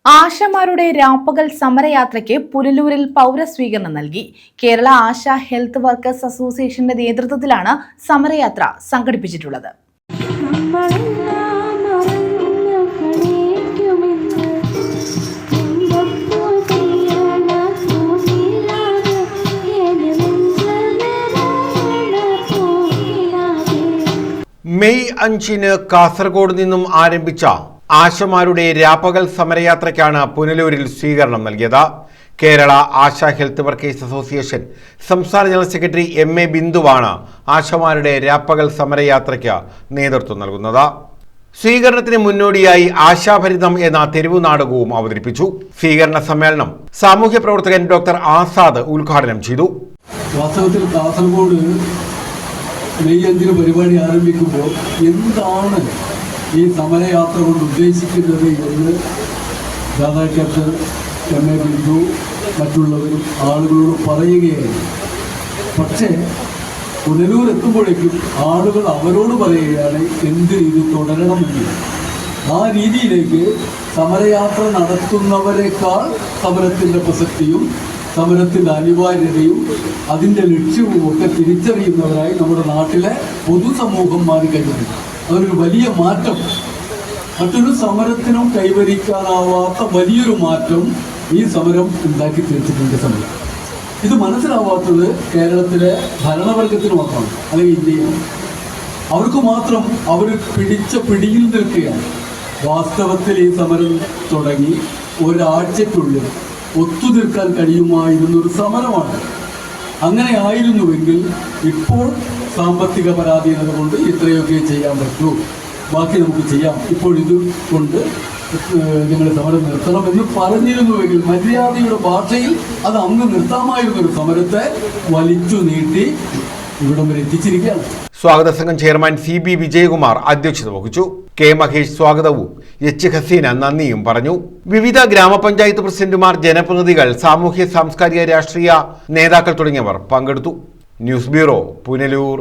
ആശമാരുടെ രാപ്പകൽ സമരയാത്രയ്ക്ക് പുനലൂരിൽ പൗരസ്വീകരണം നൽകി. കേരള ആശ health workers അസോസിയേഷന്റെ നേതൃത്വത്തിലാണ് സമരയാത്ര സംഘടിപ്പിച്ചിട്ടുള്ളത്. മെയ് 5-ന് കാസർഗോഡ് നിന്നും ആരംഭിച്ച ആശമാരുടെ രാപ്പകൽ സമരയാത്രയ്ക്കാണ് പുനലൂരിൽ സ്വീകരണം നൽകിയത്. കേരള ആശ ഹെൽത്ത് വർക്കേഴ്സ് അസോസിയേഷൻ സംസ്ഥാന ജനറൽ സെക്രട്ടറി MA ബിന്ദുവാണ് ആശമാരുടെ രാപ്പകൽ സമരയാത്രയ്ക്ക് നേതൃത്വം നൽകുന്നത്. സ്വീകരണത്തിന് മുന്നോടിയായി ആശാഭരിതം എന്ന തെരുവു നാടകവും അവതരിപ്പിച്ചു. സ്വീകരണ സമ്മേളനം സാമൂഹ്യ പ്രവർത്തകൻ ഡോക്ടർ ആസാദ് ഉദ്ഘാടനം ചെയ്തു. വാസ്തവത്തിൽ കാസർഗോഡ് മെയ് 5-ന് പരിപാടി ആരംഭിക്കുമ്പോൾ എന്താണ് ഈ സമരയാത്ര കൊണ്ട് ഉദ്ദേശിക്കുന്നത് എന്ന് രാധാകൃഷ്ണൻ MA ബിന്ദു മറ്റുള്ളവരും ആളുകളോട് പറയുകയായിരുന്നു. പക്ഷേ പുനലൂർ എത്തുമ്പോഴേക്കും ആളുകൾ അവരോട് പറയുകയാണ് എന്ത് ഇത് തുടരണമെന്ന്. ആ രീതിയിലേക്ക് സമരയാത്ര നടത്തുന്നവരെക്കാൾ സമരത്തിൻ്റെ പ്രസക്തിയും സമരത്തിൻ്റെ അനിവാര്യതയും അതിൻ്റെ ലക്ഷ്യവും ഒക്കെ തിരിച്ചറിയുന്നവരായി നമ്മുടെ നാട്ടിലെ പൊതുസമൂഹം മാറിക്കഴിഞ്ഞു. അതൊരു വലിയ മാറ്റം, മറ്റൊരു സമരത്തിനും കൈവരിക്കാനാവാത്ത വലിയൊരു മാറ്റം ഈ സമരം ഉണ്ടാക്കി തീർച്ചിട്ടുണ്ട്. സമരം ഇത് മനസ്സിലാവാത്തത് കേരളത്തിലെ ഭരണവർഗത്തിന് മാത്രമാണ്, അല്ലെങ്കിൽ ഇന്ത്യയിൽ അവർക്ക് മാത്രം അവർ പിടിച്ച പിടിയിൽ നിൽക്കുകയാണ്. വാസ്തവത്തിൽ ഈ സമരം തുടങ്ങി ഒരാഴ്ചയ്ക്കുള്ളിൽ ഒത്തുതീർക്കാൻ കഴിയുമായിരുന്നൊരു സമരമാണ്. അങ്ങനെ ആയിരുന്നുവെങ്കിൽ ഇപ്പോൾ സാമ്പത്തിക പരാധീനത കൊണ്ട് ഇത്രയൊക്കെ ചെയ്യാൻ പറ്റൂ, ബാക്കി നമുക്ക് ചെയ്യാം, ഇപ്പോൾ ഇത് കൊണ്ട് നിങ്ങൾ സമരം നിർത്തണമെന്ന് പറഞ്ഞിരുന്നുവെങ്കിൽ മര്യാദയുടെ ഭാഷയിൽ അത് അന്ന് നിർത്താമായിരുന്നൊരു സമരത്തെ വലിച്ചു നീട്ടി ഇവിടം വരെ എത്തിച്ചിരിക്കുകയാണ്. സ്വാഗത സംഘം ചെയർമാൻ CB വിജയകുമാർ അധ്യക്ഷത വഹിച്ചു. K മഹേഷ് സ്വാഗതവും H ഹസീന നന്ദിയും പറഞ്ഞു. വിവിധ ഗ്രാമപഞ്ചായത്ത് പ്രസിഡന്റുമാർ, ജനപ്രതിനിധികൾ, സാമൂഹ്യ സാംസ്കാരിക രാഷ്ട്രീയ നേതാക്കൾ തുടങ്ങിയവർ പങ്കെടുത്തു. News bureau, Punalur.